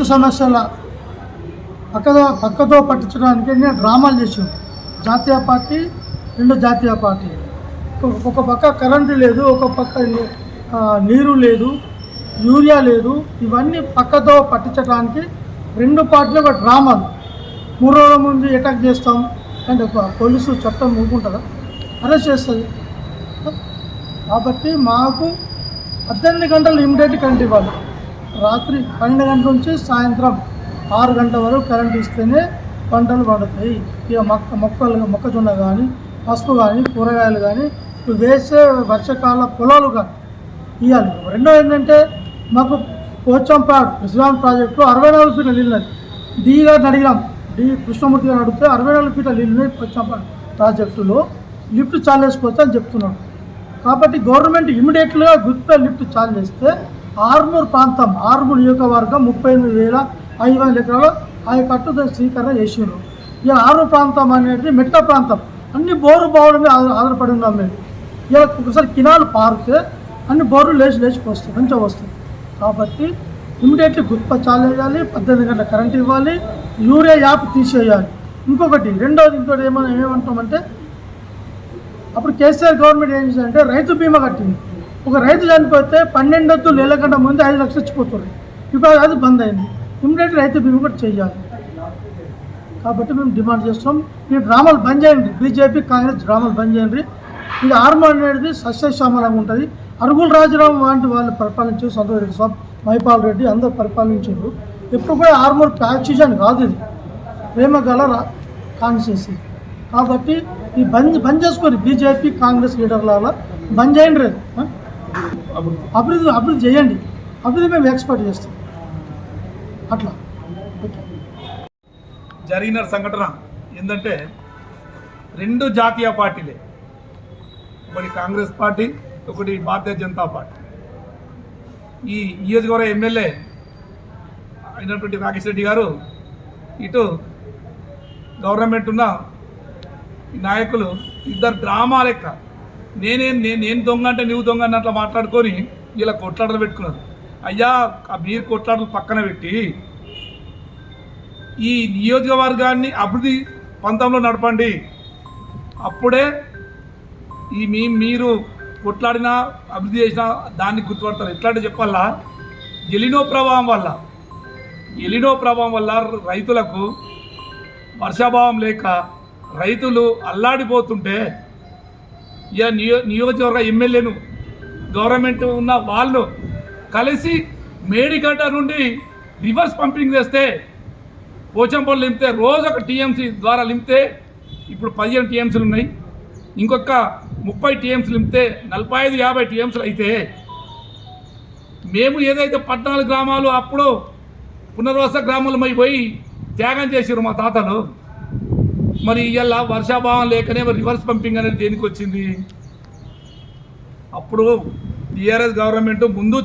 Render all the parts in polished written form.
రైతు సమస్యల పక్కతో పట్టించడానికి నేను డ్రామాలు చేసాను. జాతీయ పార్టీ, రెండు జాతీయ పార్టీ, ఒక పక్క కరెంటు లేదు, ఒక పక్క నీరు లేదు, యూరియా లేదు. ఇవన్నీ పక్కతో పట్టించడానికి రెండు పార్టీలు ఒక డ్రామాలు. 3 రోజుల ముందు అటాక్ చేస్తాం అంటే పోలీసు చట్టం ఊరుకుంటుందా? అరెస్ట్ చేస్తుంది. కాబట్టి మాకు 18 గంటలు ఇమ్మీడియట్ కరెంట్ ఇవ్వాలి. రాత్రి 12 గంటల నుంచి సాయంత్రం 6 గంటల వరకు కరెంట్ ఇస్తేనే పంటలు పండుతాయి. ఇక మొక్కజొన్న కానీ, పసుపు కానీ, కూరగాయలు కానీ, వేసే వర్షకాల పొలాలు కానీ ఇవ్వాలి. రెండో ఏంటంటే మాకు పోచంపాడు ఇస్లాం ప్రాజెక్టులో 64 ఫీట్ల నీళ్ళు ఉన్నాయి. డి గారిని అడిగినాం, డి కృష్ణమూర్తి గారిని అడిగితే 64 ఫీట్ల నీళ్ళు ఉన్నాయి పోచంపాడు ప్రాజెక్టులో, లిఫ్ట్ చాలు వేసుకోవచ్చు అని చెప్తున్నాడు. కాబట్టి గవర్నమెంట్ ఇమీడియట్గా గుర్తుగా లిఫ్ట్ చాలు చేస్తే ఆర్మూర్ ప్రాంతం, ఆర్మూర్ నియోజకవర్గం 38,500 ఎకరాలు ఆయకట్టు స్వీకరణ చేసిండ్రు. ఇక ఆర్మూర్ ప్రాంతం అనేది మెట్ట ప్రాంతం, అన్ని బోరు బావుల మీద ఆధారపడి ఉన్నాం మేము. ఇక ఒకసారి కినాలు పారితే అన్ని బోర్లు లేచిపోస్తాయి, మంచిగా వస్తాయి. కాబట్టి ఇమీడియట్లీ గుర్తు చాలు వేయాలి, 18 గంటల కరెంట్ ఇవ్వాలి, యూరియా యాప్ తీసేయాలి. ఇంకొకటి ఏమంటామంటే అప్పుడు కేసీఆర్ గవర్నమెంట్ ఏం చేసిందంటే రైతు బీమా కట్టింది. ఒక రైతు చనిపోతే 12 నెలల కంటే ముందు 5 లక్షలు ఇచ్చిపోతుంది. ఇప్పుడు అది బంద్ అయింది. ఇమీడియట్ రైతు బీమా కూడా చేయాలి. కాబట్టి మేము డిమాండ్ చేస్తాం, ఈ డ్రామాలు బంద్ చేయండి. బీజేపీ కాంగ్రెస్ డ్రామాలు బంద్ చేయండి. ఇది ఆర్మూర్ అనేది సస్యశ్యామలంగా ఉంటుంది. అరుగుల రాజరావు వంటి వాళ్ళు పరిపాలించారు, సంతోష్ సాబ్, మైపాల్ రెడ్డి అందరూ పరిపాలించారు. ఎప్పుడు కూడా ఆర్మూర్ ప్యాక్సిజన్ కాదు, ఇది ప్రేమ గల కాన్స్టిట్యూన్సీ. కాబట్టి ఈ బంద్ చేసుకొని బీజేపీ కాంగ్రెస్ లీడర్ల బంద్ చేయండి. అభివృద్ధి చేయండి. అభివృద్ధి మేము ఎక్స్పెక్ట్ చేస్తాం. అట్లా జరిగిన సంఘటన ఏంటంటే రెండు జాతీయ పార్టీలే, ఒకటి కాంగ్రెస్ పార్టీ, ఒకటి భారతీయ జనతా పార్టీ. ఈ నియోజకవర్గ ఎమ్మెల్యే అయినటువంటి రాకేష్ రెడ్డి గారు ఇటు గవర్నమెంట్ ఉన్న నాయకులు ఇద్దరు డ్రామా లెక్క నేను దొంగ అంటే నువ్వు దొంగ అన్నట్లు మాట్లాడుకొని ఇలా కొట్లాటలు పెట్టుకున్నారు. అయ్యా, మీరు కొట్లాటలు పక్కన పెట్టి ఈ నియోజకవర్గాన్ని అభివృద్ధి పంతంలో నడపండి. అప్పుడే మీరు కొట్లాడినా అభివృద్ధి చేసినా దాన్ని గుర్తుపడతారు. ఎట్లాంటి చెప్పాలా, ఎలినో ప్రభావం వల్ల రైతులకు వర్షాభావం లేక రైతులు అల్లాడిపోతుంటే ఇక నియోజకవర్గ ఎమ్మెల్యేను గవర్నమెంట్ ఉన్న వాళ్ళు కలిసి మేడిగడ్డ నుండి రివర్స్ పంపింగ్ చేస్తే పోచంపల్లి లింపితే రోజు ఒక టీఎంసీ ద్వారా లింపితే ఇప్పుడు 15 టీఎంసీలు ఉన్నాయి. ఇంకొక 30 టీఎంసీలు లింపితే 45-50 టీఎంసీలు అయితే మేము ఏదైతే 14 గ్రామాలు అప్పుడు పునర్వాస గ్రామాలమై పోయి త్యాగం చేసారు మా తాతలు, మరి ఇవాళ వర్షాభావం లేకనే రివర్స్ పంపింగ్ అనేది దేనికి వచ్చింది? అప్పుడు టీఆర్ఎస్ గవర్నమెంట్ ముందు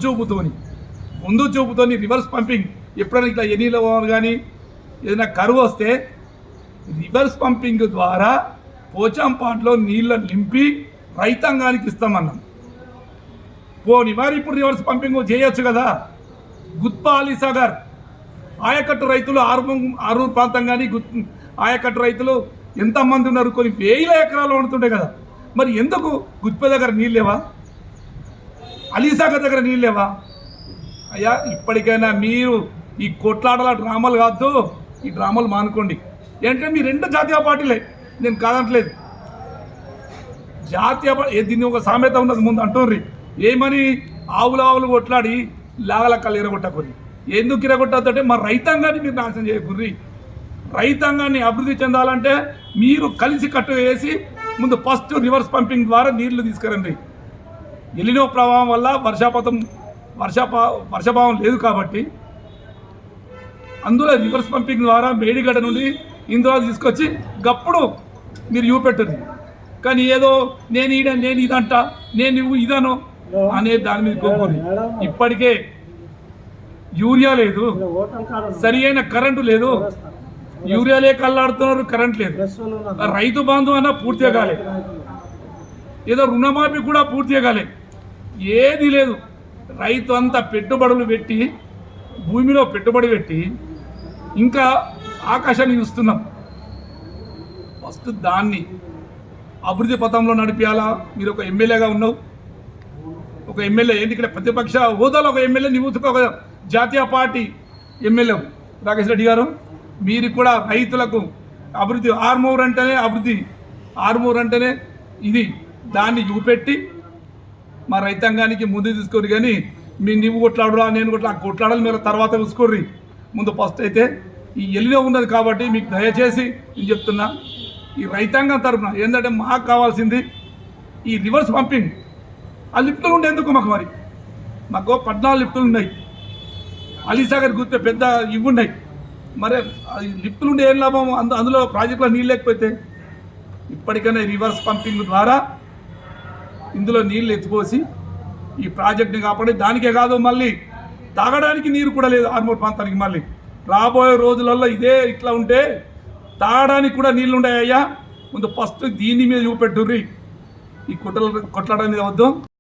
చూపుతోని రివర్స్ పంపింగ్ ఎప్పుడైనా ఇట్లా ఎనీలో కానీ ఏదైనా కరువు వస్తే రివర్స్ పంపింగ్ ద్వారా పోచంపాట్లో నీళ్ళని నింపి రైతాంగానికి ఇస్తామన్నాం. పోని మరి ఇప్పుడు రివర్స్ పంపింగ్ చేయొచ్చు కదా. గుత్పా అలీసాగర్ ఆయకట్టు రైతులు ఆరూరు ప్రాంతం కానీ ఆయకట్టు రైతులు ఎంతమంది ఉన్నారు, కొన్ని 1000 ఎకరాలు వండుతుండే కదా. మరి ఎందుకు గుత్ప దగ్గర నీళ్ళు లేవా, అలీసాగర్ దగ్గర నీళ్ళు లేవా? అయ్యా, ఇప్పటికైనా మీరు ఈ కొట్లాటల డ్రామాలు కాదు, ఈ డ్రామాలు మానుకోండి. ఏంటంటే మీ రెండు జాతీయ పార్టీలే, నేను కాదనట్లేదు. జాతీయ దీన్ని ఒక సామెత ఉన్నది ముందు అంటుర్రి, ఏమని ఆవులు కొట్లాడి లాగలక్కలు ఎరగొట్టకుర్రి. ఎందుకు ఎరగొట్టద్దంటే మా రైతాంగాన్ని మీరు నాశనం చేయకుర్రి. రైతాంగాన్ని అభివృద్ధి చెందాలంటే మీరు కలిసి కట్టు వేసి ముందు ఫస్ట్ రివర్స్ పంపింగ్ ద్వారా నీళ్లు తీసుకురండి. ఎలినో ప్రభావం వల్ల వర్షాభావం లేదు కాబట్టి అందులో రివర్స్ పంపింగ్ ద్వారా మేడిగడ్డ నుండి ఇందులో తీసుకొచ్చి గప్పుడు మీరు చూపెట్టండి. కానీ ఏదో నేను ఇదంట, నేను ఇదను అనే దాని మీద కోరుకోండి. ఇప్పటికే యూరియా లేదు, సరి అయిన కరెంటు లేదు, యూరియా లేక అల్లాడుతున్నారు, కరెంట్ లేదు. రైతు బంధు అన్నా పూర్తిగా కాలే, ఏదో రుణమాఫీ కూడా పూర్తిగా కాలే, ఏది లేదు. రైతు అంతా పెట్టుబడులు పెట్టి భూమిలో పెట్టుబడి పెట్టి ఇంకా ఆకాశాన్ని చూస్తున్నాం. ఫస్ట్ దాన్ని అభివృద్ధి పథంలో నడిపించాలా. మీరు ఒక ఎమ్మెల్యేగా ఉన్నావు, ఒక ఎమ్మెల్యే ఏంటి ఇక్కడ ప్రతిపక్ష హోదాలో ఒక ఎమ్మెల్యే, నీవు ఒక జాతీయ పార్టీ ఎమ్మెల్యే రాకేష్ రెడ్డి గారు, మీరు కూడా రైతులకు అభివృద్ధి ఆర్మూర్ అంటేనే అభివృద్ధి, ఆర్మూర్ అంటేనే ఇది, దాన్ని చూపెట్టి మా రైతాంగానికి ముందు తీసుకోరు. కానీ నువ్వు కొట్లాడురా నేను కొట్లాడాలి మీరు తర్వాత చూసుకోర్రి. ముందు ఫస్ట్ అయితే ఈ ఎల్లిలో ఉన్నది కాబట్టి మీకు దయచేసి నేను చెప్తున్నా, ఈ రైతాంగం తరఫున ఏంటంటే మాకు కావాల్సింది ఈ రివర్స్ పంపింగ్. ఆ లిఫ్టులు ఉండే ఎందుకు మాకు మాకు 14 లిఫ్టులు ఉన్నాయి, అలీసాగర్ గుర్తే పెద్ద ఇవి ఉన్నాయి. మరి లిఫ్టులు ఉండే ఏం లాభం? అందులో ప్రాజెక్టులో నీళ్ళు లేకపోతే ఇప్పటికైనా రివర్స్ పంపింగ్ ద్వారా ఇందులో నీళ్ళు ఎత్తిపోసి ఈ ప్రాజెక్ట్ని కాపాడి, దానికే కాదు మళ్ళీ తాగడానికి నీరు కూడా లేదు ఆర్మూర్ ప్రాంతానికి. మళ్ళీ రాబోయే రోజులలో ఇదే ఇట్లా ఉంటే తాగడానికి కూడా నీళ్ళు ఉన్నాయ్యా. ముందు ఫస్ట్ దీని మీద చూపెట్టుర్రి, ఈ కొట్లాడని వద్దు.